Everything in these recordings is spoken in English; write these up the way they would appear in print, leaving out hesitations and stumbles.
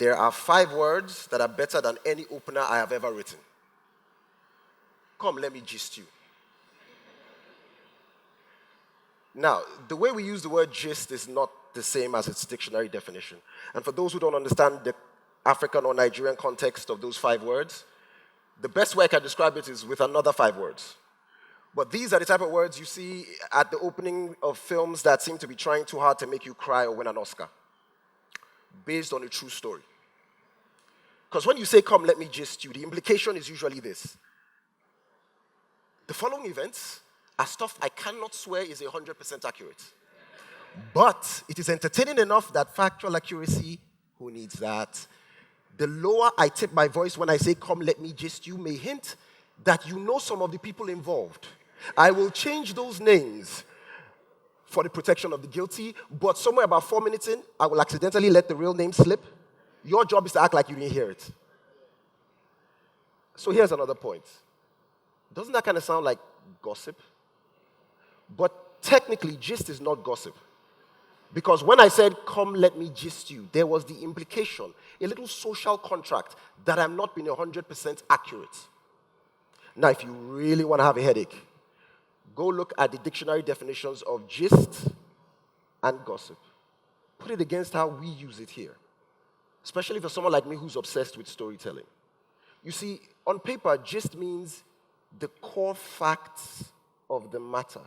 There are 5 words that are better than any opener I have ever written. Come, let me gist you. Now, the way we use the word gist is not the same as its dictionary definition. And for those who don't understand the African or Nigerian context of those 5 words, the best way I can describe it is with another 5 words. But these are the type of words you see at the opening of films that seem to be trying too hard to make you cry or win an Oscar, based on a true story. Because when you say, come, let me gist you, the implication is usually this. The following events are stuff I cannot swear is 100% accurate. But it is entertaining enough that factual accuracy, who needs that? The lower I tip my voice when I say, come, let me gist you, may hint that you know some of the people involved. I will change those names for the protection of the guilty, but somewhere about 4 minutes in, I will accidentally let the real name slip. Your job is to act like you didn't hear it. So here's another point. Doesn't that kind of sound like gossip? But technically, gist is not gossip. Because when I said, come, let me gist you, there was the implication, a little social contract that I'm not being 100% accurate. Now, if you really want to have a headache, go look at the dictionary definitions of gist and gossip. Put it against how we use it here, especially for someone like me who's obsessed with storytelling. You see, on paper, gist means the core facts of the matter.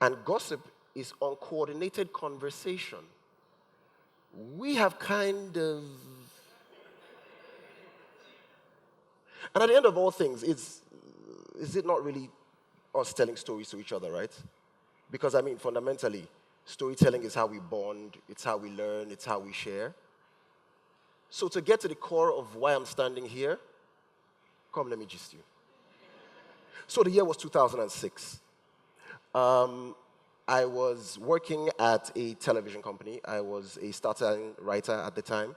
And gossip is uncoordinated conversation. We have kind of... And at the end of all things, is it not really us telling stories to each other, right? Because, I mean, fundamentally, storytelling is how we bond, it's how we learn, it's how we share. So to get to the core of why I'm standing here, come, let me gist you. So the year was 2006. I was working at a television company. I was a starting writer at the time.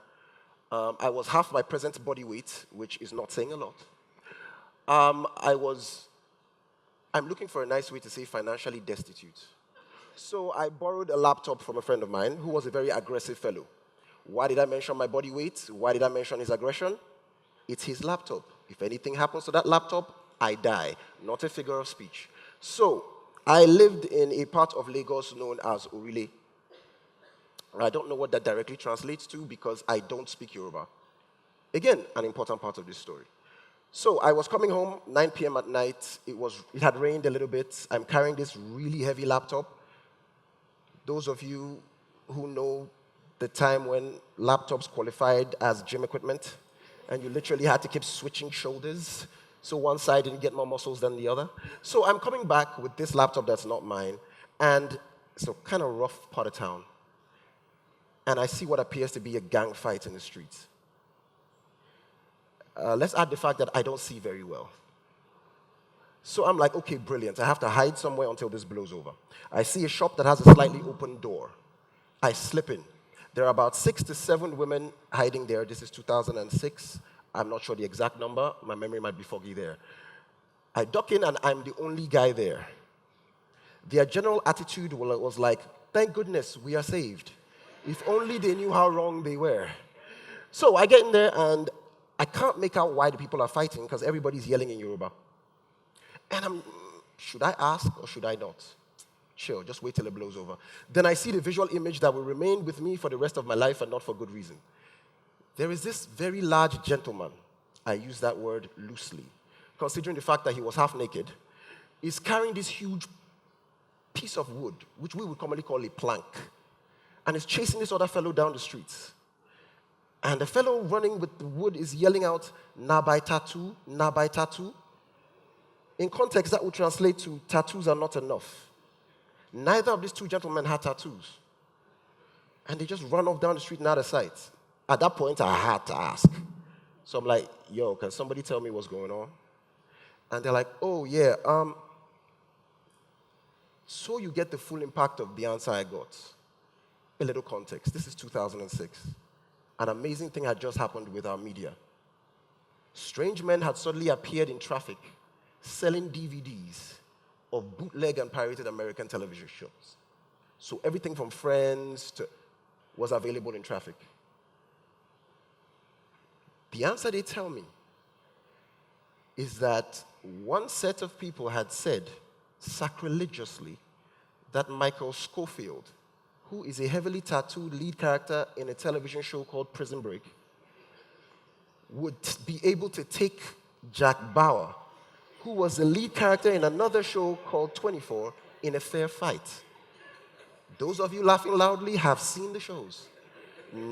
I was half my present body weight, which is not saying a lot. I'm looking for a nice way to say financially destitute. So I borrowed a laptop from a friend of mine who was a very aggressive fellow. Why did I mention my body weight? Why did I mention his aggression? It's his laptop. If anything happens to that laptop, I die. Not a figure of speech. So I lived in a part of Lagos known as Orile. I don't know what that directly translates to because I don't speak Yoruba. Again, an important part of this story. So I was coming home, 9 p.m. at night. It had rained a little bit. I'm carrying this really heavy laptop. Those of you who know the time when laptops qualified as gym equipment, and you literally had to keep switching shoulders, so one side didn't get more muscles than the other. So I'm coming back with this laptop that's not mine, and it's a kind of rough part of town. And I see what appears to be a gang fight in the streets. Let's add the fact that I don't see very well. So I'm like, okay, brilliant. I have to hide somewhere until this blows over. I see a shop that has a slightly open door. I slip in. There are about 6 to 7 women hiding there. This is 2006. I'm not sure the exact number. My memory might be foggy there. I duck in, and I'm the only guy there. Their general attitude was like, thank goodness we are saved. If only they knew how wrong they were. So I get in there, and I can't make out why the people are fighting because everybody's yelling in Yoruba. And should I ask or should I not? Chill, just wait till it blows over. Then I see the visual image that will remain with me for the rest of my life and not for good reason. There is this very large gentleman, I use that word loosely, considering the fact that he was half naked, is carrying this huge piece of wood, which we would commonly call a plank, and is chasing this other fellow down the streets. And the fellow running with the wood is yelling out, "Na by tattoo, na by tattoo." In context, that would translate to, tattoos are not enough. Neither of these 2 gentlemen had tattoos. And they just run off down the street and out of sight. At that point, I had to ask. So I'm like, yo, can somebody tell me what's going on? And they're like, oh, yeah. So you get the full impact of the answer I got. A little context. This is 2006. An amazing thing had just happened with our media. Strange men had suddenly appeared in traffic, selling DVDs of bootleg and pirated American television shows. So everything from Friends to was available in traffic. The answer they tell me is that one set of people had said sacrilegiously that Michael Scofield, who is a heavily tattooed lead character in a television show called Prison Break, would be able to take Jack Bauer, who was the lead character in another show called 24, in a fair fight. Those of you laughing loudly have seen the shows,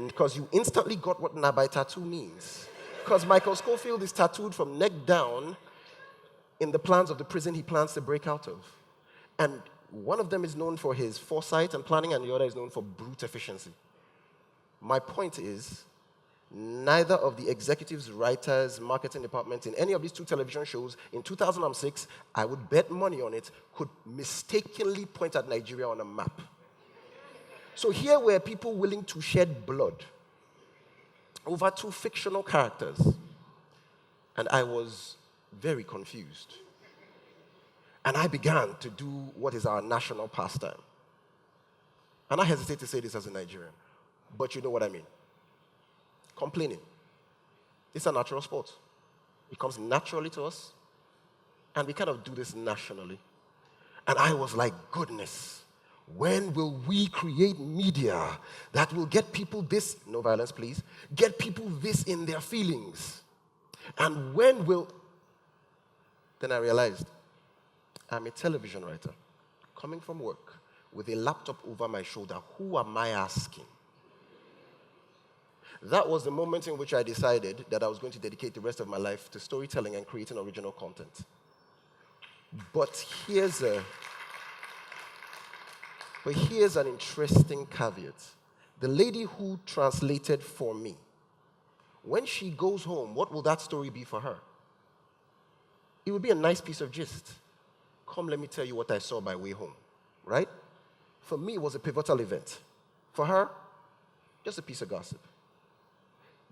because you instantly got what Nabai tattoo means. Because Michael Scofield is tattooed from neck down in the plans of the prison he plans to break out of. And one of them is known for his foresight and planning, and the other is known for brute efficiency. My point is, neither of the executives, writers, marketing departments in any of these two television shows in 2006, I would bet money on it, could mistakenly point at Nigeria on a map. So here were people willing to shed blood over two fictional characters, and I was very confused. And I began to do what is our national pastime. And I hesitate to say this as a Nigerian, but you know what I mean. Complaining. It's a natural sport. It comes naturally to us, and we kind of do this nationally. And I was like, goodness, when will we create media that will get people this, no violence please, get people this in their feelings? And when will, then I realized, I'm a television writer, coming from work with a laptop over my shoulder. Who am I asking? That was the moment in which I decided that I was going to dedicate the rest of my life to storytelling and creating original content. But here's an interesting caveat. The lady who translated for me, when she goes home, what will that story be for her? It would be a nice piece of gist. Come, let me tell you what I saw by way home, right? For me, it was a pivotal event. For her, just a piece of gossip.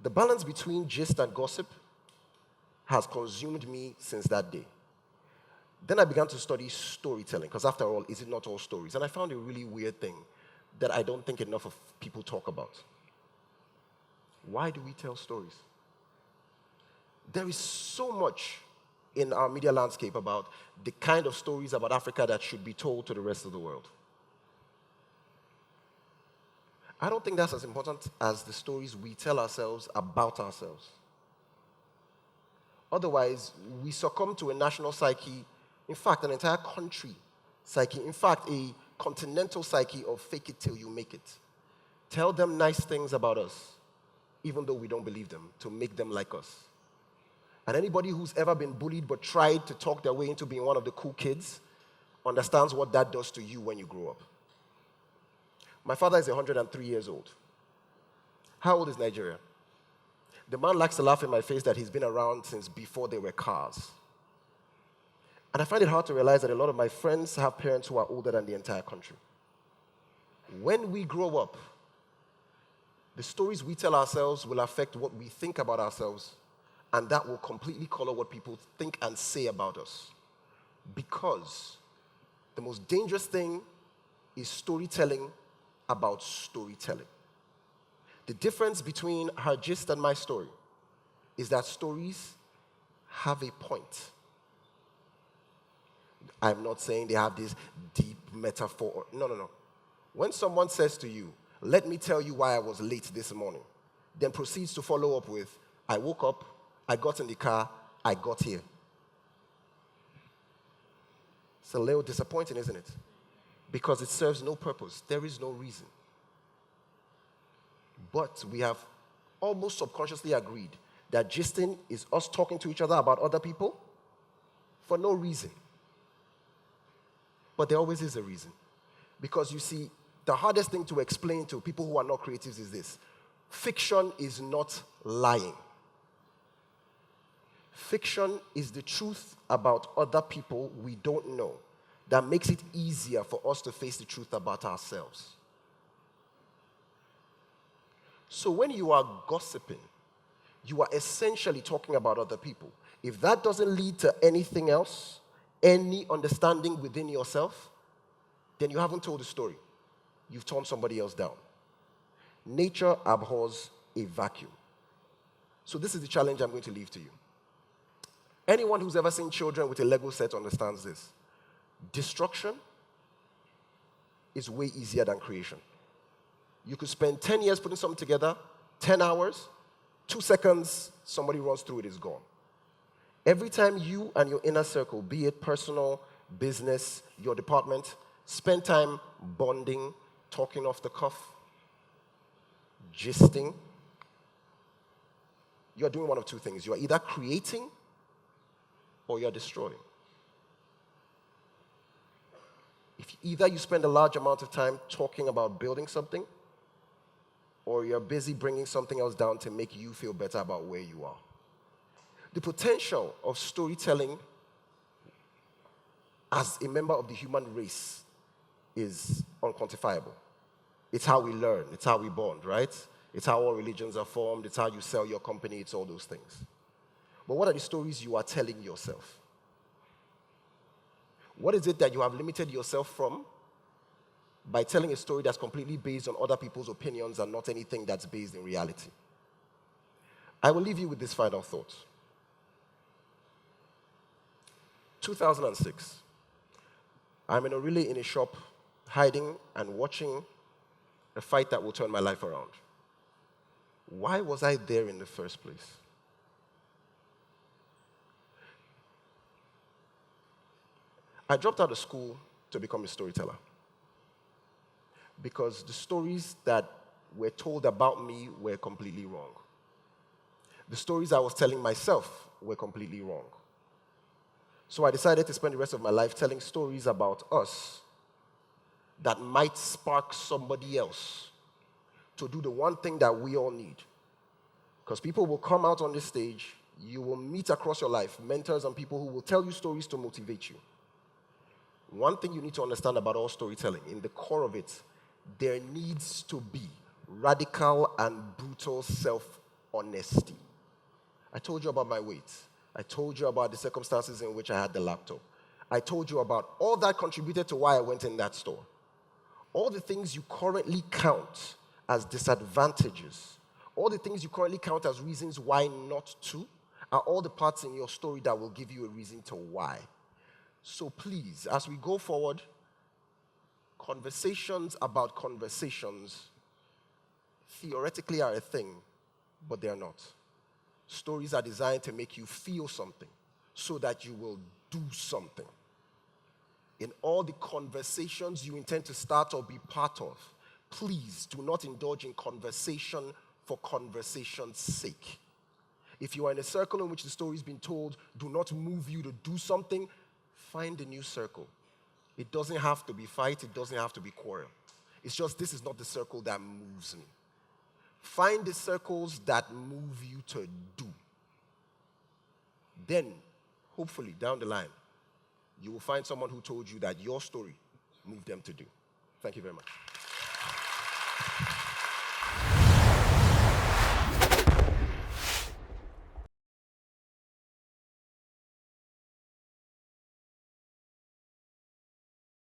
The balance between gist and gossip has consumed me since that day. Then I began to study storytelling, because after all, is it not all stories? And I found a really weird thing that I don't think enough of people talk about. Why do we tell stories? There is so much in our media landscape about the kind of stories about Africa that should be told to the rest of the world. I don't think that's as important as the stories we tell ourselves about ourselves. Otherwise, we succumb to a national psyche, in fact, an entire country psyche, in fact, a continental psyche of fake it till you make it. Tell them nice things about us, even though we don't believe them, to make them like us. And anybody who's ever been bullied but tried to talk their way into being one of the cool kids understands what that does to you when you grow up. My father is 103 years old. How old is Nigeria? The man likes to laugh in my face that he's been around since before there were cars. And I find it hard to realize that a lot of my friends have parents who are older than the entire country. When we grow up, the stories we tell ourselves will affect what we think about ourselves, and that will completely color what people think and say about us. Because the most dangerous thing is storytelling about storytelling. The difference between her gist and my story is that stories have a point. I'm not saying they have this deep metaphor. No. When someone says to you, let me tell you why I was late this morning, then proceeds to follow up with, I woke up, I got in the car, I got here. It's a little disappointing, isn't it? Because it serves no purpose. There is no reason. But we have almost subconsciously agreed that gisting is us talking to each other about other people for no reason. But there always is a reason. Because you see, the hardest thing to explain to people who are not creatives is this. Fiction is not lying. Fiction is the truth about other people we don't know that makes it easier for us to face the truth about ourselves. So when you are gossiping, you are essentially talking about other people. If that doesn't lead to anything else, any understanding within yourself, then you haven't told the story. You've torn somebody else down. Nature abhors a vacuum. So this is the challenge I'm going to leave to you. Anyone who's ever seen children with a Lego set understands this. Destruction is way easier than creation. You could spend 10 years putting something together, 10 hours, 2 seconds, somebody runs through it, is gone. Every time you and your inner circle, be it personal, business, your department, spend time bonding, talking off the cuff, gisting, you're doing one of two things. You're either creating or you're destroying. If either you spend a large amount of time talking about building something, or you're busy bringing something else down to make you feel better about where you are. The potential of storytelling as a member of the human race is unquantifiable. It's how we learn, it's how we bond, right? It's how all religions are formed, it's how you sell your company, it's all those things. But what are the stories you are telling yourself? What is it that you have limited yourself from by telling a story that's completely based on other people's opinions and not anything that's based in reality? I will leave you with this final thought. 2006, I'm in a relay in a shop, hiding and watching a fight that will turn my life around. Why was I there in the first place? I dropped out of school to become a storyteller because the stories that were told about me were completely wrong. The stories I was telling myself were completely wrong. So I decided to spend the rest of my life telling stories about us that might spark somebody else to do the one thing that we all need. Because people will come out on this stage, you will meet across your life mentors and people who will tell you stories to motivate you. One thing you need to understand about all storytelling, in the core of it, there needs to be radical and brutal self-honesty. I told you about my weight. I told you about the circumstances in which I had the laptop. I told you about all that contributed to why I went in that store. All the things you currently count as disadvantages, all the things you currently count as reasons why not to, are all the parts in your story that will give you a reason to why. So please, as we go forward, conversations about conversations theoretically are a thing, but they're not. Stories are designed to make you feel something so that you will do something. In all the conversations you intend to start or be part of, please do not indulge in conversation for conversation's sake. If you are in a circle in which the story's been told do not move you to do something, find a new circle. It doesn't have to be fight, it doesn't have to be quarrel. It's just this is not the circle that moves me. Find the circles that move you to do. Then, hopefully, down the line, you will find someone who told you that your story moved them to do. Thank you very much.